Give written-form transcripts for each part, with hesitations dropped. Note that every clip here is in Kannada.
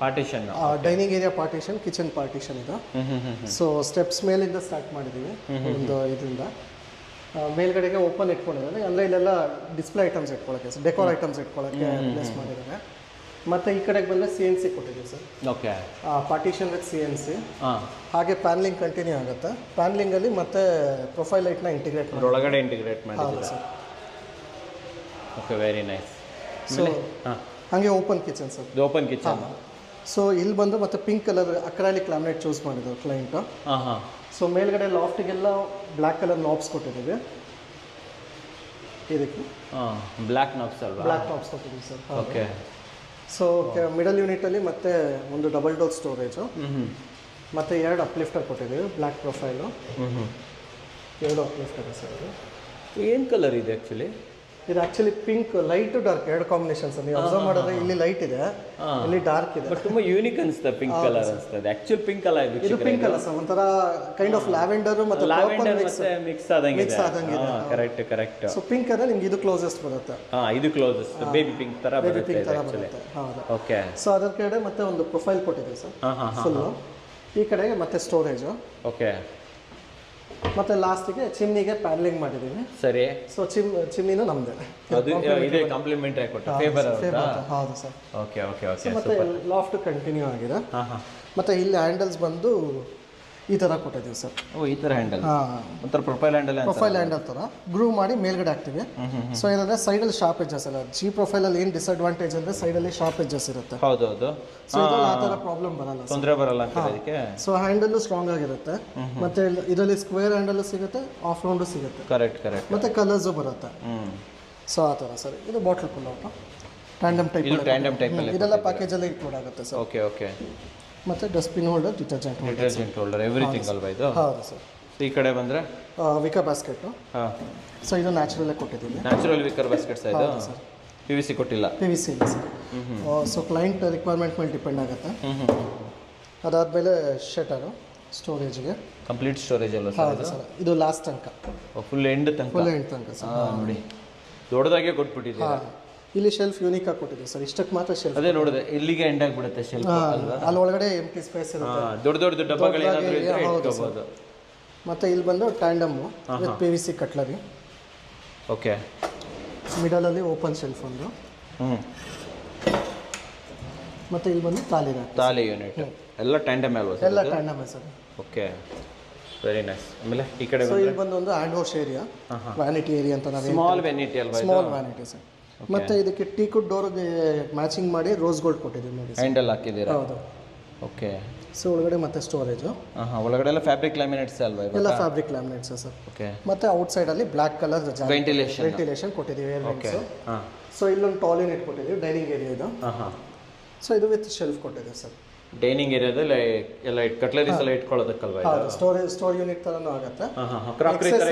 Partition dining area partition, kitchen partition ಇದು. ಸೊ ಸ್ಟೆಪ್ಸ್ ಮೇಲಿಂದ ಸ್ಟಾರ್ಟ್ ಮಾಡಿದ್ದೀವಿ ಒಂದು ಇದರಿಂದ. ಮೇಲ್ಗಡೆಗೆ ಓಪನ್ ಇಟ್ಕೊಂಡಿದ್ದಾರೆ, ಅಂದರೆ ಇಲ್ಲೆಲ್ಲ ಡಿಸ್ಪ್ಲೇ ಐಟಮ್ಸ್ ಇಟ್ಕೊಳ್ಳೋಕ್ಕೆ ಸರ್, ಡೆಕೋರ್ ಐಟಮ್ಸ್ ಇಟ್ಕೊಳ್ಳೋಕ್ಕೆ ಪ್ಲೇಸ್ ಮಾಡಿದ್ದಾರೆ. ಮತ್ತು ಈ ಕಡೆಗೆ ಬಂದರೆ CNC ಕೊಟ್ಟಿದ್ದೀವಿ sir. Okay, partition with CNC. ಹಾಗೆ ಪ್ಯಾನ್ಲಿಂಗ್ ಕಂಟಿನ್ಯೂ ಆಗುತ್ತೆ. ಪ್ಯಾನ್ಲಿಂಗಲ್ಲಿ ಮತ್ತೆ ಪ್ರೊಫೈಲ್ ಲೈಟ್ನ ಇಂಟಿಗ್ರೇಟ್ ಮಾಡಿ ಒಳಗಡೆ ಇಂಟಿಗ್ರೇಟ್ ಮಾಡಿದ್ದೀರಾ sir. Okay, very nice. So ಹಾಗೆ open kitchen sir, open kitchen. So ಇಲ್ಲಿ ಬಂದು ಮತ್ತೆ pink colour acrylic laminate choose ಮಾಡಿದ್ರು ಕ್ಲೈಂಟು. ಸೊ ಮೇಲ್ಗಡೆ ಲಾಫ್ಟಿಗೆಲ್ಲ ಬ್ಲ್ಯಾಕ್ ಕಲರ್ ನಾಬ್ಸ್ ಕೊಟ್ಟಿದ್ದೀವಿ. ಇದಕ್ಕೆ ಬ್ಲ್ಯಾಕ್ ನಾಬ್ಸ್ ಅಲ್ವಾ? ಬ್ಲ್ಯಾಕ್ ನಾಬ್ಸ್ ಕೊಟ್ಟಿದ್ದೀವಿ ಸರ್. ಓಕೆ. ಸೊ ಮಿಡಲ್ ಯೂನಿಟಲ್ಲಿ ಮತ್ತೆ ಒಂದು ಡಬಲ್ ಡೋರ್ ಸ್ಟೋರೇಜು, ಮತ್ತು 2 ಅಪ್ಲಿಫ್ಟರ್ ಕೊಟ್ಟಿದ್ದೀವಿ. Black profile 2 uplifter sir. ಏನು ಕಲರ್ ಇದೆ ಆ್ಯಕ್ಚುಲಿ? ಇದು actually pink light dark 2 combinations. ನೀವು ಅಬ್ಸರ್ವ್ ಮಾಡಿದ್ರೆ ಇಲ್ಲಿ ಲೈಟ್ ಇದೆ, ಇಲ್ಲಿ ಡಾರ್ಕ್ ಇದೆ. ಬಟ್ ತುಂಬಾ ಯೂನಿಕ್ ಅನ್ಸುತ್ತೆ, ಪಿಂಕ್ ಕಲರ್ ಅನ್ಸುತ್ತೆ. ಆಕ್ಚುಲಿ ಪಿಂಕ್ ಅಲ್ಲ ಇದು, ಇದು ಪಿಂಕ್ ಅಲ್ಲ ಸರ್, ಒಂಥರ ಕೈಂಡ್ ಆಫ್ ಲ್ಯಾವೆಂಡರ್ ಮತ್ತೆ ಲ್ಯಾವೆಂಡರ್ ಮತ್ತೆ ಮಿಕ್ಸ್ ಆದಂಗೆ ಇದೆ. Correct correct. ಸೊ ಪಿಂಕ್ ಅಂದ್ರೆ ನಿಮಗೆ ಇದು ಕ್ಲೋಸೆಸ್ಟ್ ಬರುತ್ತೆ. ಇದು ಕ್ಲೋಸೆಸ್ಟ್ ಬೇಬಿ ಪಿಂಕ್ ತರ ಬರುತ್ತೆ ಆಕ್ಚುಲಿ. ಹೌದು. ಓಕೆ. ಸೊ ಅದರ ಕಡೆ ಮತ್ತೆ ಒಂದು ಪ್ರೊಫೈಲ್ ಕೊಟ್ಟಿದೆ ಸರ್ ಫುಲ್. ಈ ಕಡೆಗೆ ಮತ್ತೆ ಸ್ಟೋರೇಜ್. ಓಕೆ. ಮತ್ತೆ ಲಾಸ್ಟಿಗೆ ಚಿಮ್ನಿಗೆ ಪ್ಯಾನಲಿಂಗ್ ಮಾಡಿದ್ದೀವಿ. ಸರಿ. ಸೊ ಚಿಮ್ನಿನೂ ನಮ್ಮದೇ. ಅದು ಇದೆ ಕಾಂಪ್ಲಿಮೆಂಟರಿ ಕೊಟ್ಟು ಫೇವರ್. ಹೌದು ಸರ್. Okay okay okay. ಮತ್ತೆ ಲಾಫ್ಟ್ ಕಂಟಿನ್ಯೂ ಆಗಿದೆ. ಮತ್ತೆ ಇಲ್ಲಿ ಹ್ಯಾಂಡಲ್ಸ್ ಬಂದು ಈ ಥರ ಕೊಟ್ಟಿದ್ದೀವಿ ಸರ್. ಓ, ಈ ಥರ ಹ್ಯಾಂಡಲ್. ಒಂಥರ ಪ್ರೊಫೈಲ್ ಹ್ಯಾಂಡಲ್ ಥರ ಗ್ರೂವ್ ಮಾಡಿ ಮೇಲ್ಗಡೆ ಹಾಕ್ತೀವಿ. ಸೊ ಏನಂದರೆ ಸೈಡಲ್ಲಿ ಶಾರ್ಪ್ ಎಡ್ಜಸ್ ಅಲ್ಲ. ಜಿ ಪ್ರೊಫೈಲಲ್ಲಿ ಏನು ಡಿಸಡ್ವಾಂಟೇಜ್ ಅಂದರೆ ಸೈಡಲ್ಲಿ ಶಾರ್ಪ್ ಎಡ್ಜಸ್ ಇರುತ್ತೆ. ಹೌದೌದು. ಸೊ ಇದ್ರಲ್ಲಿ ಆ ಥರ ಪ್ರಾಬ್ಲಮ್ ಬರಲ್ಲ, ತೊಂದರೆ ಬರಲ್ಲ ಅಂತ ಇದಕ್ಕೆ. ಸೊ ಹ್ಯಾಂಡಲ್ಲು ಸ್ಟ್ರಾಂಗ್ ಆಗಿರುತ್ತೆ. ಮತ್ತೆ ಇದರಲ್ಲಿ ಸ್ಕ್ವೇರ್ ಹ್ಯಾಂಡಲ್ಲು ಸಿಗುತ್ತೆ, ಆಫ್ ರೌಂಡು ಸಿಗುತ್ತೆ. Correct correct. ಮತ್ತೆ ಕಲರ್ಸು ಬರುತ್ತೆ. ಸೊ ಆ ಥರ ಸರ್. ಇದು bottle pull out tandem type. ಇದೆಲ್ಲ ಪ್ಯಾಕೇಜಲ್ಲಿ ಇನ್ಕ್ಲೂಡ್ ಆಗುತ್ತೆ ಸರ್. Okay okay. ಮತ್ತು dustbin holder, detergent holder, everything ಅಲ್ವಾ ಇದು? ಹೌದು ಸರ್. ಈ ಕಡೆ ಬಂದರೆ ವಿಕರ್ ಬಾಸ್ಕೆಟು. ಸೊ ಇದು ನ್ಯಾಚುರಲ್ಲೇ ಕೊಟ್ಟಿದ್ದೀವಿ. ನ್ಯಾಚುರಲ್ ವಿಕರ್ ಬಾಸ್ಕೆಟ್ಸ್ ಇದು ಸರ್. PVC ಕೊಟ್ಟಿಲ್ಲ? PVC ಇಲ್ಲ ಸರ್. ಸೊ ಕ್ಲೈಂಟ್ ರಿಕ್ವೈರ್ಮೆಂಟ್ ಮೇಲೆ ಡಿಪೆಂಡ್ ಆಗುತ್ತೆ. ಅದಾದಮೇಲೆ ಶಟರು ಸ್ಟೋರೇಜ್ಗೆ ಕಂಪ್ಲೀಟ್ ಸ್ಟೋರೇಜ್ ಅಲ್ಲ ಸರ್. ಇದು ಲಾಸ್ಟ್ ತನಕ, ಫುಲ್ ಎಂಡ್ ತನಕ ಸರ್. ನೋಡಿ, ದೊಡ್ಡದಾಗೆ ಕೊಟ್ಬಿಟ್ಟಿದ್ದೀರಾ. ಇಲ್ಲಿ ಶೆಲ್ಫ್ ಯೂನಿಕ್ ಆಗಿ ಕೊಟ್ಟಿದ್ದೀವಿ ಸರ್. ಇಷ್ಟಕ್ಕೆ ಮಾತ್ರ ಶೆಲ್ಫ್. ಅದೇ ನೋಡಿದೆ, ಇಲ್ಲಿಗೆ ಎಂಡ್ ಆಗಿಬಿಡುತ್ತೆ ಶೆಲ್ಫ್ ಅಲ್ವಾ? ಅಲ್ಲಿ ಒಳಗಡೆ ಎಂಟಿ ಸ್ಪೇಸ್ ಇರುತ್ತೆ. ದೊಡ್ಡ ಡಬ್ಬಗಳು ಏನಾದರೂ ಇದ್ದರೆ ಇಟ್ಕೋಬಹುದು. ಮತ್ತೆ ಇಲ್ಲಿ ಬಂದು tandem with PVC cutlery. Okay. ಮಿಡಲಲ್ಲಿ ಓಪನ್ ಶೆಲ್ಫ್ ಒಂದು. ಮತ್ತೆ ಇಲ್ಲಿ ಬಂದು ತಾಲಿ ಯೂನಿಟ್ ಎಲ್ಲ ಟ್ಯಾಂಡಮ್ ಅಲ್ವಾ? ಎಲ್ಲ tandem sir. Okay, very nice. ಆಮೇಲೆ ಈ ಕಡೆ ಇಲ್ಲಿ ಬಂದು ಒಂದು hand wash area, vanity area ಅಂತ ನಾವು. ಸ್ಮಾಲ್ ವ್ಯಾನಿಟಿ ಅಲ್ವಾ? Small vanity sir. ಮತ್ತೆ ಇದಕ್ಕೆ ಟೀಕುಡ್ ಡೋರ್ಗೆ ಮ್ಯಾಚಿಂಗ್ ಮಾಡಿ ರೋಸ್ ಗೋಲ್ಡ್ ಕೊಟ್ಟಿದ್ದೀವಿ ನೋಡಿ. ಹ್ಯಾಂಡಲ್ ಹಾಕಿದ್ದೀರಾ? ಹೌದು. ಓಕೆ. ಸೊ ಒಳಗಡೆ ಮತ್ತೆ ಸ್ಟೋರೇಜು. ಒಳಗಡೆ ಎಲ್ಲ ಫ್ಯಾಬ್ರಿಕ್ ಲ್ಯಾಮಿನೇಟ್ಸ್ ಅಲ್ವಾ? ಎಲ್ಲ ಫ್ಯಾಬ್ರಿಕ್ ಲ್ಯಾಮಿನೇಟ್ಸ್ ಸರ್. ಓಕೆ. ಮತ್ತೆ ಔಟ್ ಸೈಡ್ ಅಲ್ಲಿ ಬ್ಲ್ಯಾಕ್ ಕಲರ್ ವೆಂಟಿಲೇಷನ್ ಕೊಟ್ಟಿದ್ದೀವಿ. ಸೊ ಇಲ್ಲೊಂದು ಟಾಲ್ ಯೂನಿಟ್ ಕೊಟ್ಟಿದ್ದೀವಿ, ಡೈನಿಂಗ್ ಏರಿಯಾ ಇದು. ಸೊ ಇದು ವಿತ್ ಶೆಲ್ಫ್ ಕೊಟ್ಟಿದ್ದೀವಿ ಸರ್. ಡೈನಿಂಗ್ ಏರಿಯಾದಲ್ಲಿ ಎಲ್ಲ ಕಟ್ಲರೀಸ್ ಎಲ್ಲ ಇಟ್ಕೊಳ್ಳೋದಕ್ಕಲ್ವಾ? ಸ್ಟೋರ್ ಯೂನಿಟ್ ತರನೂ ಆಗುತ್ತೆ. ಕ್ರಾಕರಿ ತರ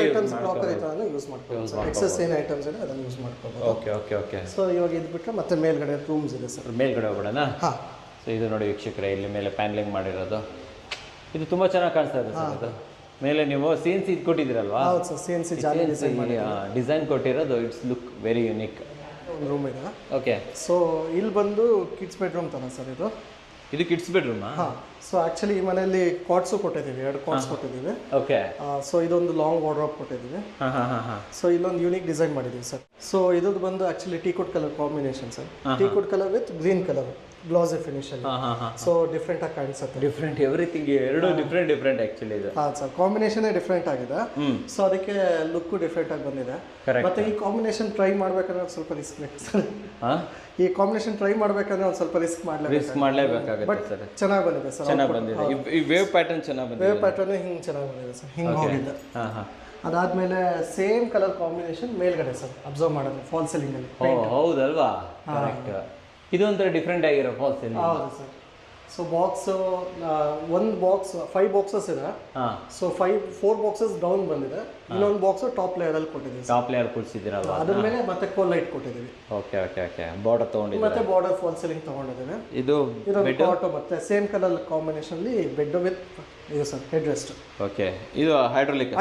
ಯೂಸ್ ಮಾಡ್ಕೊಳ್ಳೋದು. ಎಕ್ಸೆಸ್ ಏನು ಐಟಮ್ಸ್ ಇದೆ ಅದನ್ನು ಯೂಸ್ ಮಾಡ್ಕೊಳ್ಳೋದು. Okay okay okay. ಸೊ ಇವಾಗ ಇದು ಬಿಟ್ಟರೆ ಮತ್ತೆ ಮೇಲ್ಗಡೆ ರೂಮ್ಸ್ ಇದೆ ಸರ್. ಮೇಲ್ಗಡೆ ಹೋಗೋಣ. ಸೊ ಇದು ನೋಡಿ ವೀಕ್ಷಕರೇ, ಇಲ್ಲಿ ಮೇಲೆ ಪ್ಯಾನ್ಲಿಂಗ್ ಮಾಡಿರೋದು. ಇದು ತುಂಬ ಚೆನ್ನಾಗಿ ಕಾಣಿಸ್ತಾ ಇದೆ ಸರ್. ಇದು ಮೇಲೆ ನೀವು CNC ಇದು ಕೊಟ್ಟಿದ್ದೀರಲ್ವಾ? ಹೌದು ಸರ್. CNC ಡಿಸೈನ್ ಕೊಟ್ಟಿರೋದು. It's look very unique. ಒಂದು ರೂಮ್ ಇದೆ. ಓಕೆ. ಸೊ ಇಲ್ಲಿ ಬಂದು ಕಿಡ್ಸ್ ಬೆಡ್ರೂಮ್ ತರ ಸರ್ ಇದು. ಇದು ಕಿಡ್ಸ್ ಬೆಡ್ರೂಮ್? ಸೊ ಆಕ್ಚುಲಿ ಈ ಮನೆಯಲ್ಲಿ ಕಾಟ್ಸು ಕೊಟ್ಟಿದ್ದೀವಿ, 2 ಕಾಟ್ಸ್ ಕೊಟ್ಟಿದ್ದೀವಿ. ಓಕೆ. ಸೊ ಇದೊಂದು ಲಾಂಗ್ ವಾರ್ಡ್ರೋಬ್ ಕೊಟ್ಟಿದ್ದೀವಿ. ಸೊ ಇಲ್ಲೊಂದು ಯೂನಿಕ್ ಡಿಸೈನ್ ಮಾಡಿದ್ದೀವಿ ಸರ್. ಸೊ ಇದು ಬಂದು actually ಟೀಕುಡ್ colour combination sir. ಟೀಕುಡ್ colour with green colour glossy finish ಅಲ್ಲಿ. ಸೊ ಡಿಫ್ರೆಂಟ್ ಆಗಿ ಕಾಣಿಸುತ್ತೆ. ಡಿಫ್ರೆಂಟ್ ಎವ್ರಿಥಿಂಗ್, ಎರಡು ಡಿಫ್ರೆಂಟ್ ಆಕ್ಚುಲಿ ಇದು. ಹಾಂ ಸರ್, ಕಾಂಬಿನೇಷನ್ ಡಿಫ್ರೆಂಟ್ ಆಗಿದೆ. ಸೊ ಅದಕ್ಕೆ ಲುಕ್ ಡಿಫ್ರೆಂಟ್ ಆಗಿ ಬಂದಿದೆ. ಮತ್ತೆ ಈ ಕಾಂಬಿನೇಷನ್ ಟ್ರೈ ಮಾಡ್ಬೇಕಂದ್ರೆ ಒಂದು ಸ್ವಲ್ಪ ರಿಸ್ಕ್ ಬೇಕು ಸರ್. ಈ ಕಾಂಬಿನೇಷನ್ ಟ್ರೈ ಮಾಡ್ಬೇಕಂದ್ರೆ ಒಂದು ಸ್ವಲ್ಪ ರಿಸ್ಕ್ ಮಾಡಲೇಬೇಕಾಗುತ್ತೆ ಸರ್. ಚೆನ್ನಾಗಿ ಬಂದಿದೆ ಸರ್. ಚೆನ್ನಾಗಿ ಬಂದಿದೆ. ಈ ವೇವ್ ಪ್ಯಾಟರ್ನ್ ಚೆನ್ನಾಗಿ ಬಂದಿದೆ. ವೇವ್ ಪ್ಯಾಟರ್ನ್ ಹಿಂಗೆ ಚೆನ್ನಾಗಿ ಬಂದಿದೆ ಸರ್. ಹಿಂಗೆ ಹೋಗಿದೆ. ಅದಾದ್ಮೇಲೆ ಸೇಮ್ ಕಲರ್ ಕಾಂಬಿನೇಷನ್ ಮೇಲ್ಗಡೆ ಸರ್ ಅಬ್ಸರ್ವ್ ಮಾಡಿದ್ರೆ ಫಾಲ್ ಸೀಲಿಂಗ್ ಅಲ್ಲಿ. ಹೌದಲ್ವಾ? ಕರೆಕ್ಟ್. ಇದು ಒಂಥರ ಡಿಫ್ರೆಂಟ್ ಆಗಿರೋ ಫಾಲ್ ಸೀಲಿಂಗ್. ಹೌದು ಸರ್. ಸೊ ಬಾಕ್ಸ್ ಒಂದು ಬಾಕ್ಸ್ 5 ಬಾಕ್ಸಸ್ ಇದೆ. ಸೊ 4 ಬಾಕ್ಸಸ್ ಡೌನ್ ಬಂದಿದೆ. ಇನ್ನೊಂದು ಬಾಕ್ಸ್ ಟಾಪ್ ಲೇಯರ್ ಅಲ್ಲಿ ಕೊಟ್ಟಿದ್ದೀವಿ. ಟಾಪ್ ಲೇಯರ್ ಕೊಡ್ಸಿದ್ದೀರಲ್ವಾ? ಅದ್ರ ಮೇಲೆ ಮತ್ತೆ ಕೋಲ್ ಲೈಟ್ ಕೊಟ್ಟಿದ್ದೀವಿ. Okay okay okay. ಬಾರ್ಡರ್ ತಗೊಂಡಿದ್ದೀವಿ. ಮತ್ತೆ ಬಾರ್ಡರ್ ಫಾಲ್ ಸೀಲಿಂಗ್ ತಗೊಂಡಿದ್ದೀವಿ. ಇದು ಕಾಟ್ ಮತ್ತೆ ಸೇಮ್ ಕಲರ್ ಕಾಂಬಿನೇಷನ್ ಅಲ್ಲಿ ಬೆಡ್ ವಿತ್ ಇದು ಸರ್ ಹೆಡ್ ರೆಸ್ಟ್. ಓಕೆ. ಇದು ಹೈಡ್ರಾಲಿಕ್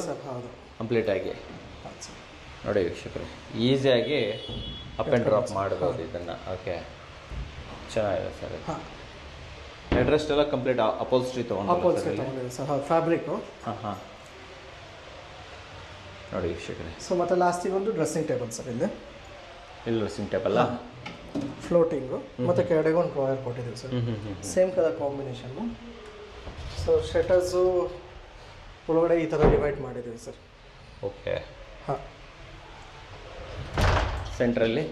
ಸರ್. ಹೌದು, ಕಂಪ್ಲೀಟ್ ಆಗಿ ನೋಡಿ ವೀಕ್ಷಕರು, ಈಸಿಯಾಗಿ ಅಪ್ ಆ್ಯಂಡ್ ಡ್ರಾಪ್ ಮಾಡ್ಬೋದು ಇದನ್ನು. ಓಕೆ, ಚೆನ್ನಾಗಿದೆ ಸರ್. ಹೆಡ್ರೆಸ್ಟ್ ಎಲ್ಲ ಕಂಪ್ಲೀಟ್ ಅಪೋಲ್ಸ್ಟ್ರಿ ತೊಗೊಂಡು ಅಪೋಲ್ಸ್ಟ್ರಿ ತೊಗೊಂಡಿದೆ ಸರ್ ಫ್ಯಾಬ್ರಿಕ್ಕು. ಹಾಂ ನೋಡಿ ವೀಕ್ಷಕರೇ. ಸೊ ಮತ್ತು ಲಾಸ್ಟಿಗೆ ಒಂದು ಡ್ರೆಸ್ಸಿಂಗ್ ಟೇಬಲ್ ಸರ್ ಇಲ್ಲಿ ಡ್ರೆಸ್ಸಿಂಗ್ ಟೇಬಲ್ ಫ್ಲೋಟಿಂಗು ಮತ್ತು ಕೆಳಗಡೆ ಒಂದು ಡ್ರಾಯರ್ ಕೊಟ್ಟಿದ್ದೀವಿ sir, same colour combination. So shutters ಒಳಗಡೆ ಈ ಥರ ಡಿವೈಡ್ ಮಾಡಿದ್ದೀವಿ ಸರ್. ಓಕೆ. ಹಾಂ, ಸೆಂಟ್ರಲ್ಲಿ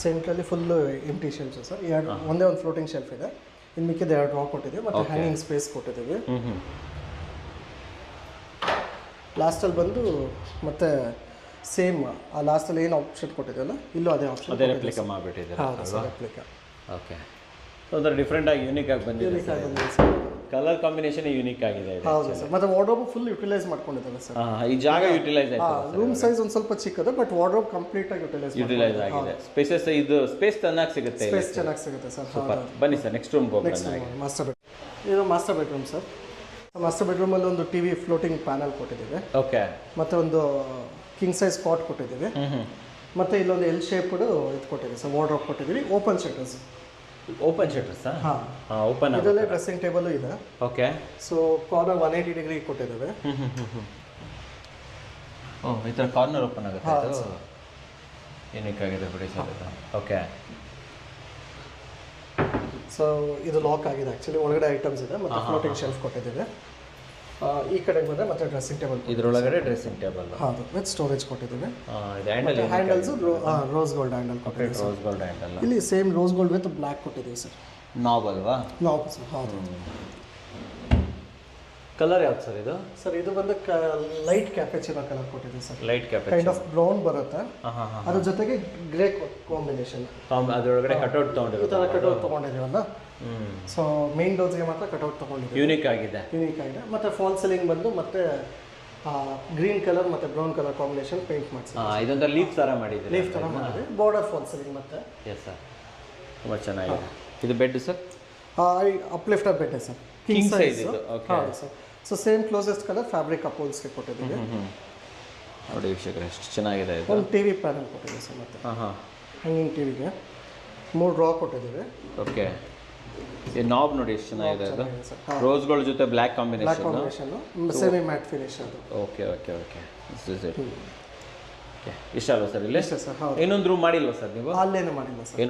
ಸೆಂಟ್ರಲ್ಲಿ ಫುಲ್ಲು ಎಂಟಿ ಶೆಲ್ಫ್ಸು ಸರ್. ಒಂದೇ ಒಂದು ಫ್ಲೋಟಿಂಗ್ ಶೆಲ್ಫ್ ಇದೆ, ಇನ್ನು ಮಿಕ್ಕಿದ 2 ಡ್ರಾ ಕೊಟ್ಟಿದ್ದೀವಿ ಮತ್ತು ಹ್ಯಾಂಗಿಂಗ್ ಸ್ಪೇಸ್ ಕೊಟ್ಟಿದ್ದೀವಿ. ಲಾಸ್ಟಲ್ಲಿ ಬಂದು ಮತ್ತೆ ಸೇಮ್ ಆ ಲಾಸ್ಟಲ್ಲಿ ಏನು ಆಪ್ಷನ್ ಕೊಟ್ಟಿದ್ದೀವಲ್ಲ ಇಲ್ಲೂ ಅದೇ ಆಪ್ಷನ್ ಅದೇ ರೆಪ್ಲಿಕಾ ಮಾಡಿಬಿಟ್ಟಿದ್ದೀರಾ? ಹೌದು ಸರ್, ರೆಪ್ಲಿಕಾ. ಓಕೆ. ಸೊ ಅದರ ಡಿಫ್ರೆಂಟಾಗಿ ಯೂನಿಕ್ ಆಗಿ ಬಂದಿದೆ ಸರ್. ಕಲರ್ ಕಾಂಬಿನೇಷನ್ ಯೂನಿಕ್ ಆಗಿದೆ. ಹೌದು ಸರ್, ಮತ್ತು ವಾರ್ಡ್ರೋಬ್ ಫುಲ್ ಯುಟಿಲೈಸ್ ಮಾಡ್ಕೊಂಡಿದ್ದಾರೆ ಸರ್. ಈ ಜಾಗ ಯುಟಿಲೈಸ್ ಆಯ್ತು. ರೂಮ್ ಸೈಜ್ ಒಂದು ಸ್ವಲ್ಪ ಚಿಕ್ಕದು, ಬಟ್ ವಾರ್ಡ್ರೋಬ್ ಕಂಪ್ಲೀಟ್ ಆಗಿ ಯುಟಿಲೈಸ್ ಆಗಿದೆ. ಸ್ಪೇಸಸ್ ಇದು ಸ್ಪೇಸ್ ಚೆನ್ನಾಗಿ ಸಿಗುತ್ತೆ. ಸ್ಪೇಸ್ ಚೆನ್ನಾಗಿ ಸಿಗುತ್ತೆ ಸರ್. ಸೂಪರ್. ಬನ್ನಿ ಸರ್ ನೆಕ್ಸ್ಟ್ ರೂಮ್ಗೆ ಹೋಗೋಣ. ಮಾಸ್ಟರ್ ಬೆಡ್, ಇದು ಮಾಸ್ಟರ್ ಬೆಡ್ರೂಮ್ ಸರ್. ಮಾಸ್ಟರ್ ಬೆಡ್ರೂಮಲ್ಲಿ ಒಂದು ಟಿವಿ ಫ್ಲೋಟಿಂಗ್ ಪ್ಯಾನಲ್ ಕೊಟ್ಟಿದ್ದೀವಿ. ಓಕೆ. ಮತ್ತು ಒಂದು ಕಿಂಗ್ ಸೈಜ್ ಕಾಟ್ ಕೊಟ್ಟಿದ್ದೀವಿ. ಮತ್ತು ಇಲ್ಲೊಂದು ಎಲ್ ಶೇಪ್ಡ್ ಇದು ಕೊಟ್ಟಿದ್ದೀವಿ ಸರ್, ವಾರ್ಡ್ರೋಬ್ ಕೊಟ್ಟಿದ್ದೀವಿ. Open shutters. Open shutters? ಹಾಂ, ಓಪನ್. ಇದರಲ್ಲೇ ಡ್ರೆಸ್ಸಿಂಗ್ ಟೇಬಲು ಇದೆ. ಓಕೆ. ಸೊ ಕಾರ್ನರ್ 180 ಡಿಗ್ರಿ ಕೊಟ್ಟಿದ್ದೇವೆ. ಓಹ್, ಈ ಥರ ಕಾರ್ನರ್ ಓಪನ್ ಆಗುತ್ತೆ. ಅದು ಯೂನಿಕ್ ಆಗಿದೆ ಬಿಡಿ ಸರ್ ಇದು. ಓಕೆ. ಸೊ ಇದು ಲಾಕ್ ಆಗಿದೆ ಆ್ಯಕ್ಚುಲಿ, ಒಳಗಡೆ ಐಟಮ್ಸ್ ಇದೆ ಮತ್ತು ಫ್ಲೋಟಿಂಗ್ ಶೆಲ್ಫ್ ಕೊಟ್ಟಿದ್ದೀವಿ. ಈ ಕಡೆಗೆ ಬಂದರೆ ಮತ್ತೆ ಡ್ರೆಸ್ಸಿಂಗ್ ಟೇಬಲ್. ಇದರೊಳಗಡೆ ಡ್ರೆಸ್ಸಿಂಗ್ ಟೇಬಲ್. ಹೌದು, ವಿತ್ ಸ್ಟೋರೇಜ್ ಕೊಟ್ಟಿದ್ದೀವಿ. ಹ್ಯಾಂಡಲ್ಸು ರೋಸ್ ಗೋಲ್ಡ್ ಹ್ಯಾಂಡಲ್ ಕೊಟ್ಟಿದ್ದೀವಿ. Rose gold handle. ಇಲ್ಲಿ same rose gold with black ಕೊಟ್ಟಿದ್ದೀವಿ ಸರ್. ನಾಬ್ ಅಲ್ವಾ? ನಾಬ್ ಸರ್, ಹೌದು. ಕಲರ್ ಯಾವ್ದು ಸರ್ ಇದು? ಸರ್ ಇದು ಬಂದು ಲೈಟ್ ಕ್ಯಾಪೆಚಿನೋ ಕಲರ್ ಕೊಟ್ಟಿದ್ದೀವಿ sir. Light cappuccino kind of brown ಬರುತ್ತೆ. ಅದ್ರ ಜೊತೆಗೆ ಗ್ರೇ ಕಾಂಬಿನೇಷನ್. ಅದರೊಳಗಡೆ ಕಟ್ಔಟ್ ಈ ಥರ ಕಟ್ಔಟ್ ತೊಗೊಂಡಿದ್ದೀವಲ್ಲ. ಸೊ ಮೇನ್ ಡೋರ್ಸ್ಗೆ ಮಾತ್ರ ಕಟ್ಔಟ್ ತೊಗೊಂಡಿದ್ದೀವಿ. ಯೂನಿಕ್ ಆಗಿದೆ. ಯೂನಿಕ್ ಆಗಿದೆ. ಮತ್ತು ಫಾಲ್ ಸೀಲಿಂಗ್ ಬಂದು ಮತ್ತೆ ಗ್ರೀನ್ ಕಲರ್ ಮತ್ತು ಬ್ರೌನ್ ಕಲರ್ ಕಾಂಬಿನೇಷನ್ ಪೇಂಟ್ ಮಾಡಿಸಿ. ಇದೊಂಥರ ಲೀಫ್ ಥರ ಮಾಡಿದ್ದೀವಿ. ಲೀಫ್ ಥರ ಮಾಡಿದ್ವಿ, ಬಾರ್ಡರ್ ಫಾಲ್ ಸೀಲಿಂಗ್ ಮತ್ತೆ. ಎಸ್ ಸರ್, ತುಂಬ ಚೆನ್ನಾಗಿದೆ. ಇದು bed sir? Uplifter bed sir, king size. ಹೌದು sir. So same closest colour fabric ಅಪೋಲ್ಸ್ಗೆ ಕೊಟ್ಟಿದ್ದೀವಿ. ನೋಡಿ ವೀಕ್ಷಕರೇ ಎಷ್ಟು ಚೆನ್ನಾಗಿದೆ ಇದು. ಒಂದು ಟಿವಿ ಪ್ಯಾನಲ್ ಕೊಟ್ಟಿದ್ದೀವಿ ಸರ್. ಮತ್ತೆ ಹ್ಯಾಂಗಿಂಗ್ ಟಿವಿಗೆ 3 ಡ್ರಾ ಕೊಟ್ಟಿದ್ದೀವಿ. ಓಕೆ. ಈ ನಾಬ್ ನೋಡಿ ಎಷ್ಟು ಚೆನ್ನಾಗಿದೆ ಅದು. ರೋಸ್ಗಳ ಜೊತೆ black combination. Semi matte finish ಅದು. Okay okay okay. ಇಷ್ಟ ಅಲ್ವಾ ಸರ್ ಇಲ್ಲಿ? ಇಷ್ಟ ಸರ್. ಇನ್ನೊಂದು ರೂಮ್ ಮಾಡಿಲ್ವಾ ಸರ್ ನೀವು? ಅಲ್ಲೇನು ಮಾಡಿಲ್ಲ ಸರ್.